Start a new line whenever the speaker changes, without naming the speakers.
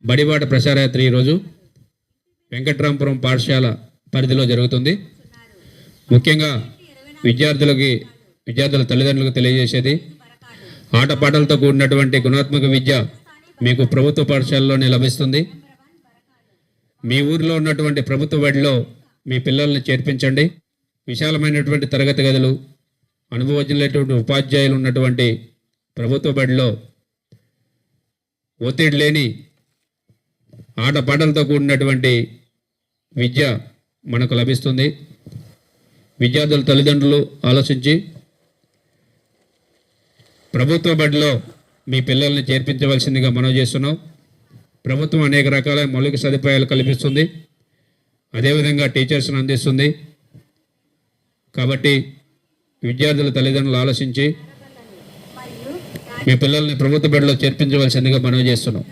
బడిబాట ప్రచారయాత్ర ఈరోజు వెంకట్రాంపురం పాఠశాల పరిధిలో జరుగుతుంది. ముఖ్యంగా విద్యార్థుల తల్లిదండ్రులకు తెలియజేసేది, ఆటపాటలతో కూడినటువంటి గుణాత్మక విద్య మీకు ప్రభుత్వ పాఠశాలలోనే లభిస్తుంది. మీ ఊరిలో ఉన్నటువంటి ప్రభుత్వ బడిలో మీ పిల్లల్ని చేర్పించండి. విశాలమైనటువంటి తరగతి గదులు, అనుభవజ్ఞులైనటువంటి ఉపాధ్యాయులు ఉన్నటువంటి ప్రభుత్వ బడిలో ఒత్తిడి లేని ఆటపాటలతో కూడినటువంటి విద్య మనకు లభిస్తుంది. విద్యార్థుల తల్లిదండ్రులు ఆలోచించి ప్రభుత్వ బడిలో మీ పిల్లల్ని చేర్పించవలసిందిగా మనవి చేస్తున్నాం. ప్రభుత్వం అనేక రకాల మౌలిక సదుపాయాలు కల్పిస్తుంది, అదేవిధంగా టీచర్స్ని అందిస్తుంది. కాబట్టి విద్యార్థుల తల్లిదండ్రులు ఆలోచించి మీ పిల్లల్ని ప్రభుత్వ బడిలో చేర్పించవలసిందిగా మనవి చేస్తున్నాం.